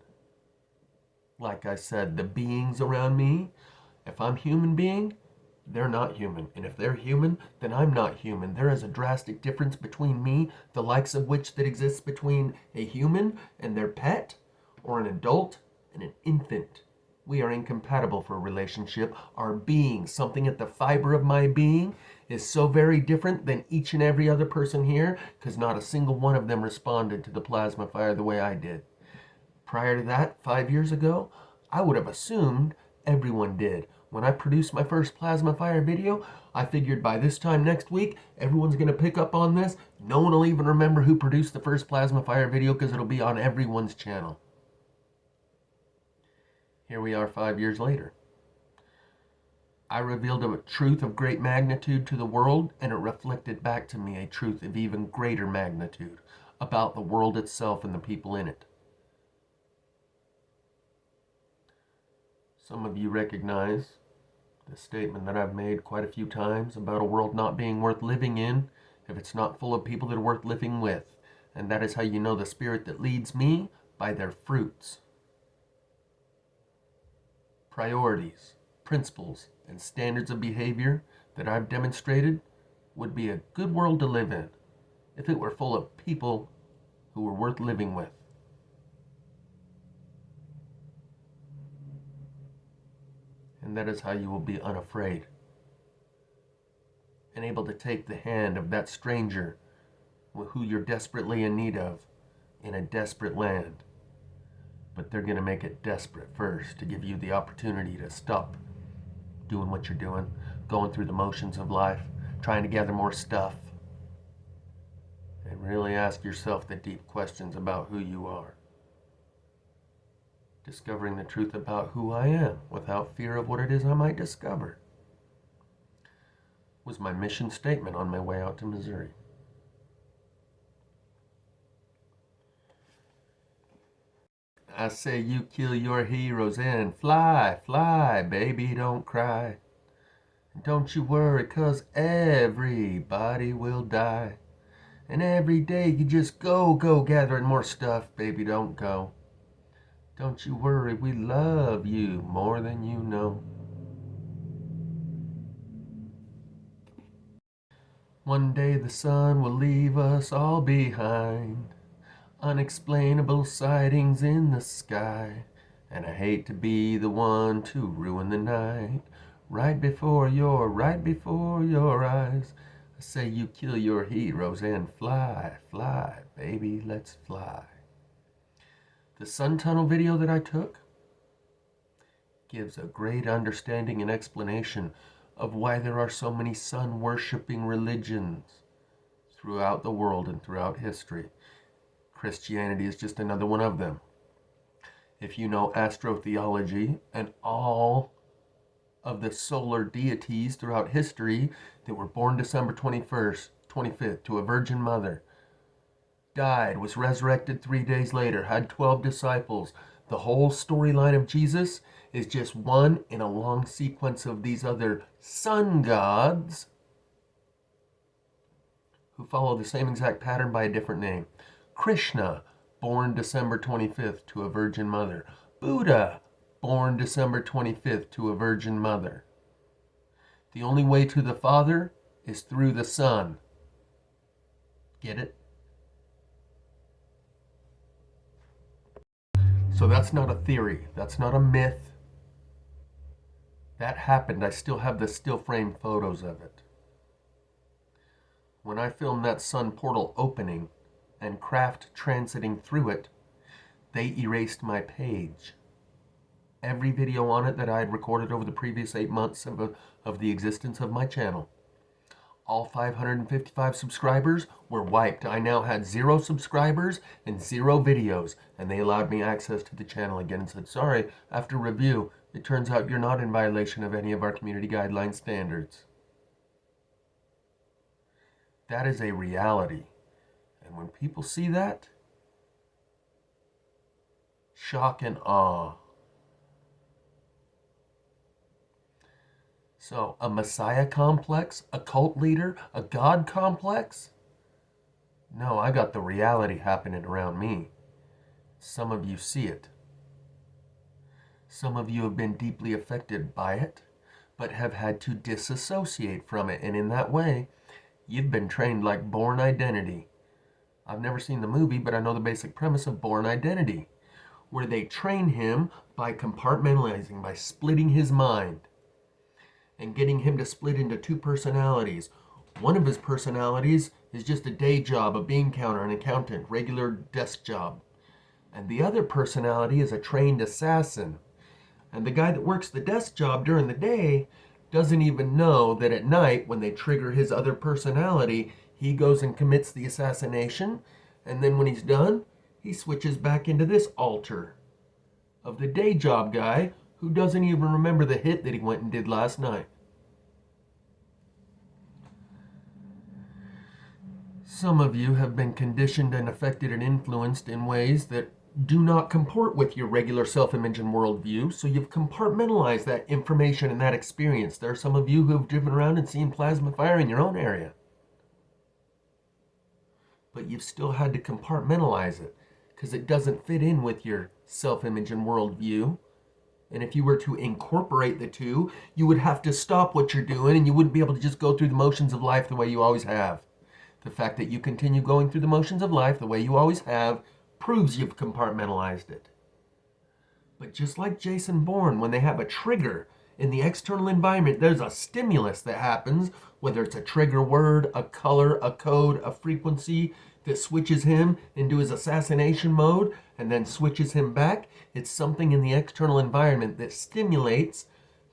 Like I said, the beings around me, if I'm human being, they're not human. And if they're human, then I'm not human. There is a drastic difference between me, the likes of which that exists between a human and their pet, or an adult and an infant. We are incompatible for a relationship. Our being, something at the fiber of my being, is so very different than each and every other person here, because not a single one of them responded to the plasma fire the way I did. Prior to that, 5 years ago, I would have assumed everyone did. When I produced my first plasma fire video, I figured by this time next week, everyone's going to pick up on this. No one will even remember who produced the first plasma fire video because it'll be on everyone's channel. Here we are 5 years later. I revealed a truth of great magnitude to the world, and it reflected back to me a truth of even greater magnitude about the world itself and the people in it. Some of you recognize the statement that I've made quite a few times about a world not being worth living in if it's not full of people that are worth living with. And that is how you know the spirit that leads me, by their fruits. Priorities, principles, and standards of behavior that I've demonstrated would be a good world to live in if it were full of people who were worth living with. And that is how you will be unafraid and able to take the hand of that stranger who you're desperately in need of in a desperate land. But they're going to make it desperate first to give you the opportunity to stop doing what you're doing, going through the motions of life, trying to gather more stuff, and really ask yourself the deep questions about who you are. Discovering the truth about who I am without fear of what it is I might discover was my mission statement on my way out to Missouri. I say you kill your heroes and fly, fly, baby, don't cry. Don't you worry, 'cause everybody will die. And every day you just go gathering more stuff, baby, don't go. Don't you worry, we love you more than you know. One day the sun will leave us all behind. Unexplainable sightings in the sky. And I hate to be the one to ruin the night. Right before your eyes. I say you kill your heroes and fly, fly, baby, let's fly. The sun tunnel video that I took gives a great understanding and explanation of why there are so many sun worshipping religions throughout the world and throughout history. Christianity is just another one of them. If you know astrotheology and all of the solar deities throughout history that were born December 21st, 25th to a virgin mother, died, was resurrected 3 days later, had 12 disciples. The whole storyline of Jesus is just one in a long sequence of these other sun gods who follow the same exact pattern by a different name. Krishna, born December 25th to a virgin mother. Buddha, born December 25th to a virgin mother. The only way to the Father is through the Son. Get it? So that's not a theory. That's not a myth. That happened. I still have the still frame photos of it. When I filmed that sun portal opening and craft transiting through it, they erased my page. Every video on it that I had recorded over the previous 8 months of the existence of my channel. All 555 subscribers were wiped. I now had 0 subscribers and 0 videos, and they allowed me access to the channel again and said, sorry, after review, it turns out you're not in violation of any of our community guideline standards. That is a reality. And when people see that, shock and awe. So, a messiah complex, a cult leader, a god complex? No, I got the reality happening around me. Some of you see it. Some of you have been deeply affected by it, but have had to disassociate from it. And in that way, you've been trained like Born Identity. I've never seen the movie, but I know the basic premise of Born Identity, where they train him by compartmentalizing, by splitting his mind, and getting him to split into 2 personalities. One of his personalities is just a day job, a bean counter, an accountant, regular desk job. And the other personality is a trained assassin. And the guy that works the desk job during the day doesn't even know that at night, when they trigger his other personality, he goes and commits the assassination. And then when he's done, he switches back into this alter of the day job guy who doesn't even remember the hit that he went and did last night. Some of you have been conditioned and affected and influenced in ways that do not comport with your regular self-image and worldview, so you've compartmentalized that information and that experience. There are some of you who have driven around and seen plasma fire in your own area. But you've still had to compartmentalize it because it doesn't fit in with your self-image and worldview. And if you were to incorporate the two, you would have to stop what you're doing and you wouldn't be able to just go through the motions of life the way you always have. The fact that you continue going through the motions of life the way you always have proves you've compartmentalized it. But just like Jason Bourne, when they have a trigger in the external environment, there's a stimulus that happens, whether it's a trigger word, a color, a code, a frequency that switches him into his assassination mode and then switches him back. It's something in the external environment that stimulates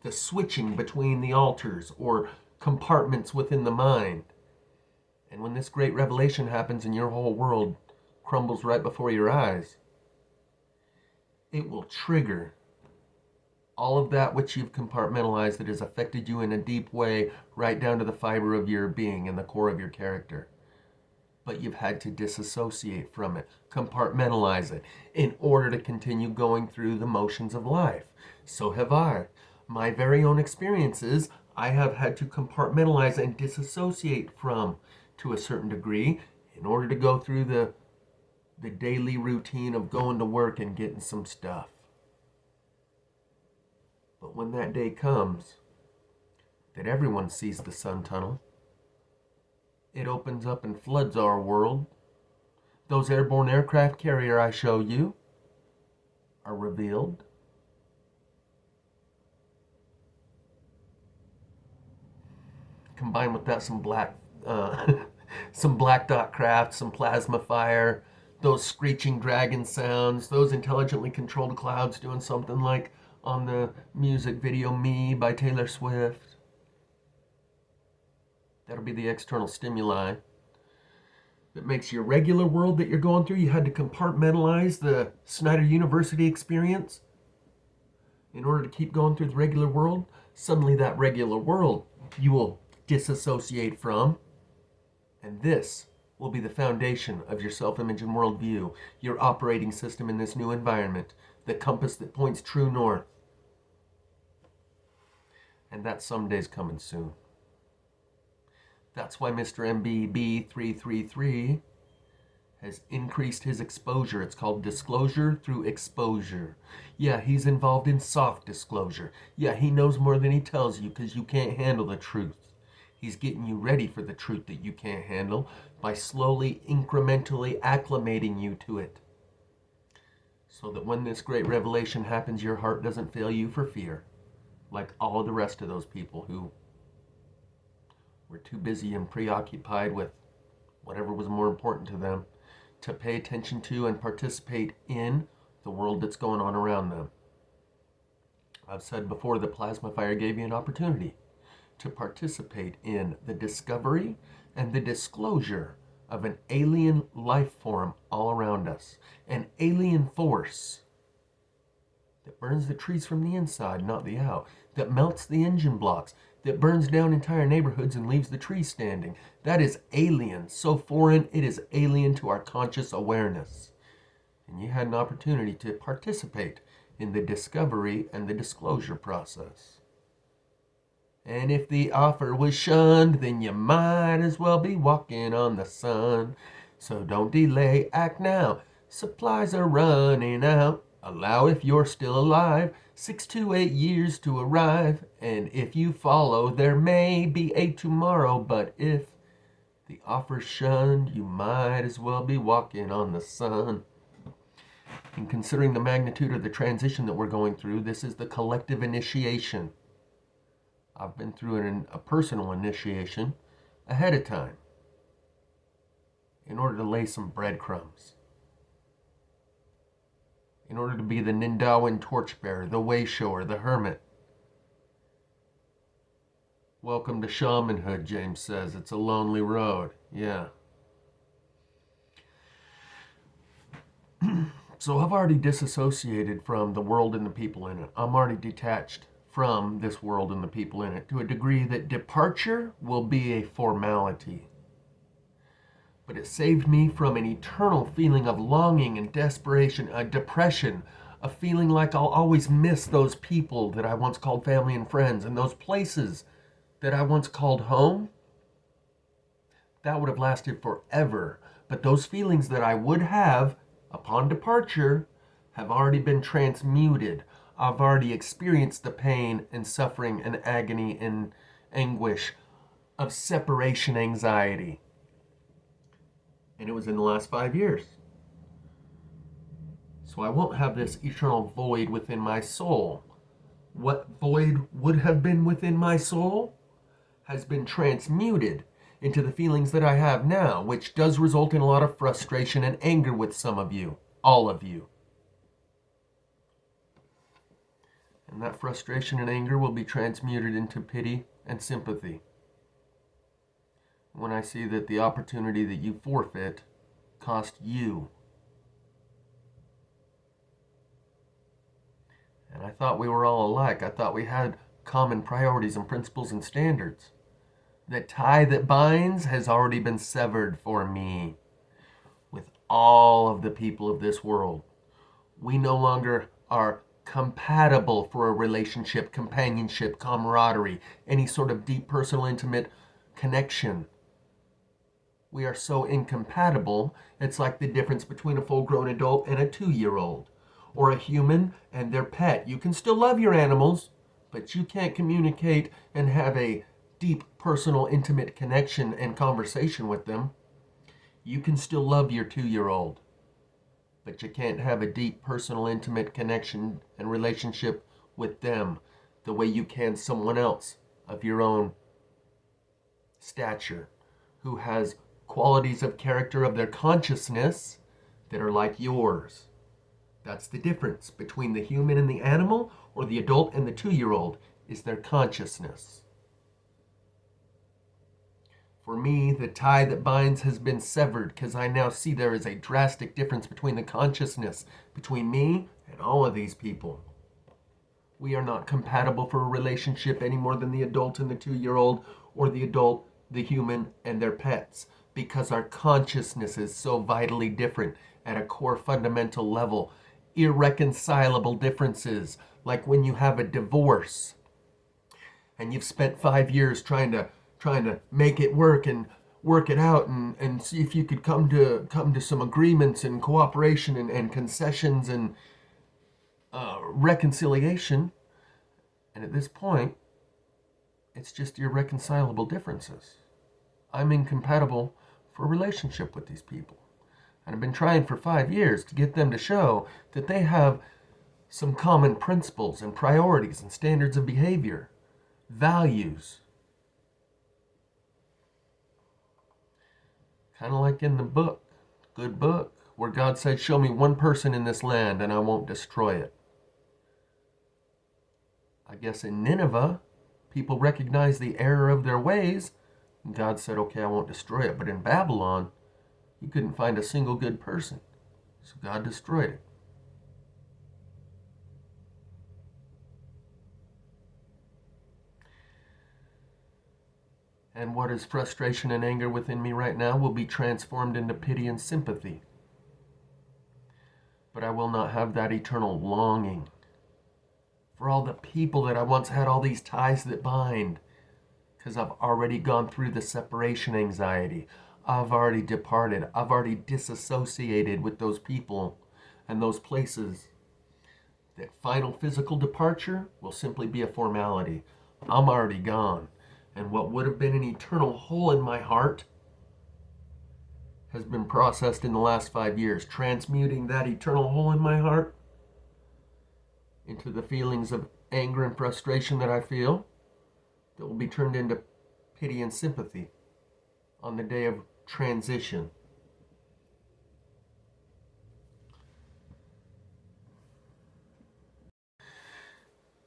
the switching between the alters or compartments within the mind. And when this great revelation happens and your whole world crumbles right before your eyes, it will trigger all of that which you've compartmentalized that has affected you in a deep way, right down to the fiber of your being and the core of your character. but you've had to disassociate from it, compartmentalize it, in order to continue going through the motions of life. So have I. My very own experiences, I have had to compartmentalize and disassociate from to a certain degree in order to go through the daily routine of going to work and getting some stuff. But when that day comes that everyone sees the sun tunnel, it opens up and floods our world. Those airborne aircraft carrier I show you are revealed. Combine with that some some black dot craft, some plasma fire, those screeching dragon sounds, those intelligently controlled clouds doing something like on the music video Me by Taylor Swift. That'll be the external stimuli that makes your regular world that you're going through. You had to compartmentalize the Snyder University experience in order to keep going through the regular world. Suddenly that regular world you will disassociate from, and this will be the foundation of your self-image and worldview, your operating system in this new environment, the compass that points true north. And that someday's coming soon. That's why Mr. MBB333 has increased his exposure. It's called disclosure through exposure. Yeah, he's involved in soft disclosure. Yeah, he knows more than he tells you because you can't handle the truth. He's getting you ready for the truth that you can't handle by slowly, incrementally acclimating you to it. So that when this great revelation happens, your heart doesn't fail you for fear, like all the rest of those people who were too busy and preoccupied with whatever was more important to them to pay attention to and participate in the world that's going on around them. I've said before that plasma fire gave you an opportunity to participate in the discovery and the disclosure of an alien life form all around us, an alien force that burns the trees from the inside, not the out, that melts the engine blocks, that burns down entire neighborhoods and leaves the trees standing. That is alien, so foreign it is alien to our conscious awareness. And you had an opportunity to participate in the discovery and the disclosure process. And if the offer was shunned, then you might as well be walking on the sun. So don't delay, act now. Supplies are running out. Allow, if you're still alive, 6 to 8 years to arrive. And if you follow, there may be a tomorrow. But if the offer's shunned, you might as well be walking on the sun. And considering the magnitude of the transition that we're going through, this is the collective initiation. I've been through a personal initiation ahead of time in order to lay some breadcrumbs, in order to be the Nindawan torchbearer, the way shower, the hermit. Welcome to shamanhood, James says. It's a lonely road. Yeah. So I've already disassociated from the world and the people in it. I'm already detached from this world and the people in it to a degree that departure will be a formality. But it saved me from an eternal feeling of longing and desperation, a depression, a feeling like I'll always miss those people that I once called family and friends, and those places that I once called home. That would have lasted forever. But those feelings that I would have upon departure have already been transmuted. I've already experienced the pain and suffering and agony and anguish of separation anxiety. And it was in the last 5 years. So I won't have this eternal void within my soul. What void would have been within my soul has been transmuted into the feelings that I have now, which does result in a lot of frustration and anger with some of you, all of you. And that frustration and anger will be transmuted into pity and sympathy when I see that the opportunity that you forfeit cost you. And I thought we were all alike. I thought we had common priorities and principles and standards. The tie that binds has already been severed for me with all of the people of this world. We no longer are compatible for a relationship, companionship, camaraderie, any sort of deep, personal, intimate connection. We are so incompatible, it's like the difference between a full-grown adult and a 2-year-old, or a human and their pet. You can still love your animals, but you can't communicate and have a deep, personal, intimate connection and conversation with them. You can still love your 2-year-old, but you can't have a deep, personal, intimate connection and relationship with them the way you can someone else of your own stature who has qualities of character of their consciousness that are like yours. That's the difference between the human and the animal, or the adult and the 2-year-old, is their consciousness. For me, the tie that binds has been severed because I now see there is a drastic difference between the consciousness between me and all of these people. We are not compatible for a relationship any more than the adult and the 2-year-old, or the adult, the human, and their pets, because our consciousness is so vitally different at a core fundamental level. Irreconcilable differences, like when you have a divorce and you've spent 5 years trying to make it work and work it out and see if you could come to some agreements and cooperation and concessions and reconciliation. And at this point, it's just irreconcilable differences. I'm incompatible for a relationship with these people. And I've been trying for 5 years to get them to show that they have some common principles and priorities and standards of behavior, values. Kind of like in the book, good book, where God said, show me one person in this land and I won't destroy it. I guess in Nineveh, people recognized the error of their ways, and God said, okay, I won't destroy it. But in Babylon, he couldn't find a single good person, so God destroyed it. And what is frustration and anger within me right now will be transformed into pity and sympathy. But I will not have that eternal longing for all the people that I once had all these ties that bind, because I've already gone through the separation anxiety. I've already departed. I've already disassociated with those people and those places. That final physical departure will simply be a formality. I'm already gone. And what would have been an eternal hole in my heart has been processed in the last 5 years, transmuting that eternal hole in my heart into the feelings of anger and frustration that I feel, that will be turned into pity and sympathy on the day of transition.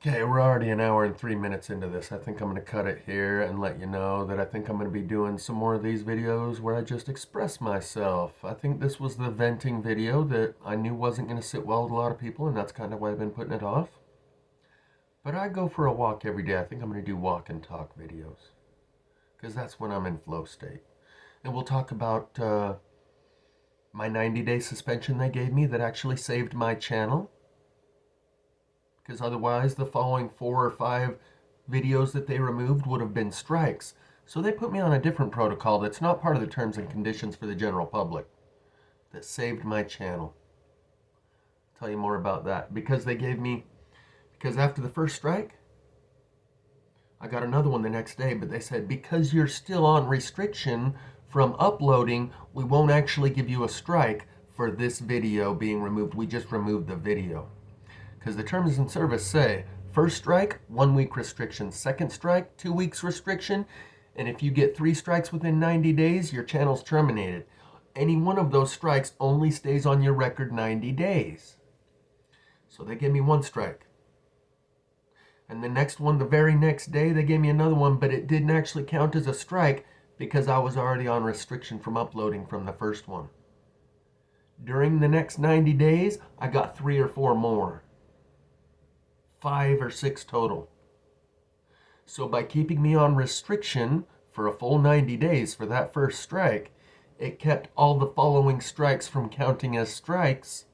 Okay, we're already an hour and 3 minutes into this. I think I'm going to cut it here and let you know that I think I'm going to be doing some more of these videos where I just express myself. I think this was the venting video that I knew wasn't going to sit well with a lot of people, and that's kind of why I've been putting it off. But I go for a walk every day. I think I'm going to do walk and talk videos, because that's when I'm in flow state. And we'll talk about my 90-day suspension they gave me that actually saved my channel, because otherwise the following 4 or 5 videos that they removed would have been strikes. So they put me on a different protocol that's not part of the terms and conditions for the general public that saved my channel. I'll tell you more about that. Because after the first strike, I got another one the next day, but they said, because you're still on restriction from uploading, we won't actually give you a strike for this video being removed. We just removed the video. Because the terms and service say, first strike, 1 week restriction. Second strike, 2 weeks restriction. And if you get 3 strikes within 90 days, your channel's terminated. Any one of those strikes only stays on your record 90 days. So they gave me 1 strike. And the next one, the very next day, they gave me another one, but it didn't actually count as a strike because I was already on restriction from uploading from the first one. During the next 90 days, I got 3 or 4 more. 5 or 6 total. So by keeping me on restriction for a full 90 days for that first strike, it kept all the following strikes from counting as strikes,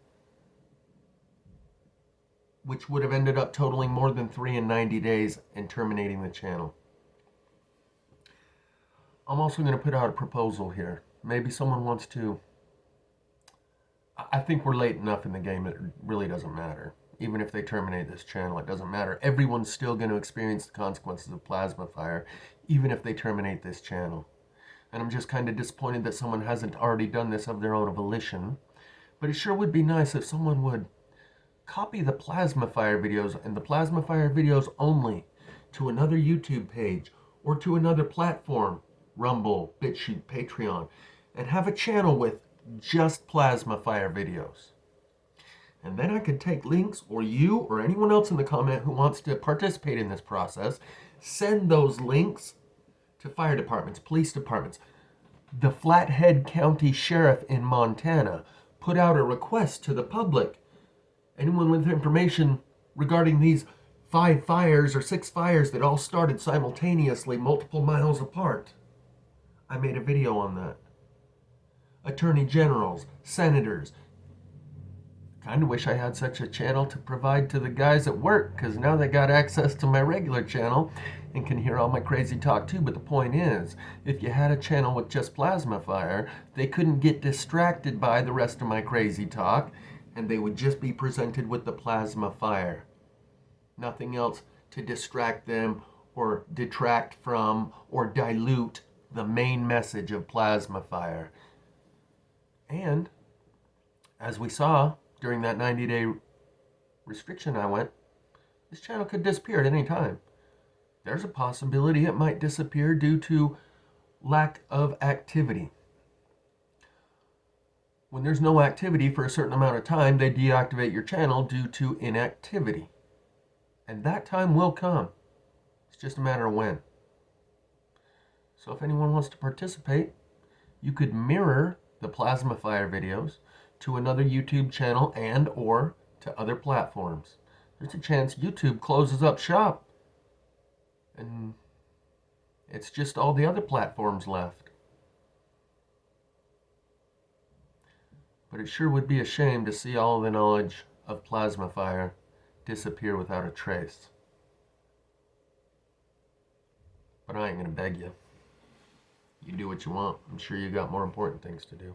which would have ended up totaling more than 3 in 90 days and terminating the channel. I'm also going to put out a proposal here. Maybe someone wants to... I think we're late enough in the game, it really doesn't matter. Even if they terminate this channel, it doesn't matter. Everyone's still going to experience the consequences of plasma fire, even if they terminate this channel. And I'm just kind of disappointed that someone hasn't already done this of their own volition. But it sure would be nice if someone would copy the plasma fire videos and the plasma fire videos only to another YouTube page or to another platform, Rumble, BitChute, Patreon, and have a channel with just plasma fire videos. And then I could take links, or you or anyone else in the comment who wants to participate in this process, send those links to fire departments, police departments. The Flathead County Sheriff in Montana put out a request to the public. Anyone with information regarding these 5 fires or 6 fires that all started simultaneously multiple miles apart. I made a video on that. Attorney generals, senators. Kind of wish I had such a channel to provide to the guys at work, because now they got access to my regular channel and can hear all my crazy talk too. But the point is, if you had a channel with just plasma fire, they couldn't get distracted by the rest of my crazy talk, and they would just be presented with the plasma fire. Nothing else to distract them or detract from or dilute the main message of plasma fire. And as we saw during that 90-day restriction this channel could disappear at any time. There's a possibility it might disappear due to lack of activity. When there's no activity for a certain amount of time, they deactivate your channel due to inactivity. And that time will come. It's just a matter of when. So if anyone wants to participate, you could mirror the plasma fire videos to another YouTube channel and or to other platforms. There's a chance YouTube closes up shop and it's just all the other platforms left. But it sure would be a shame to see all the knowledge of plasma fire disappear without a trace. But I ain't gonna beg you. You do what you want. I'm sure you got more important things to do.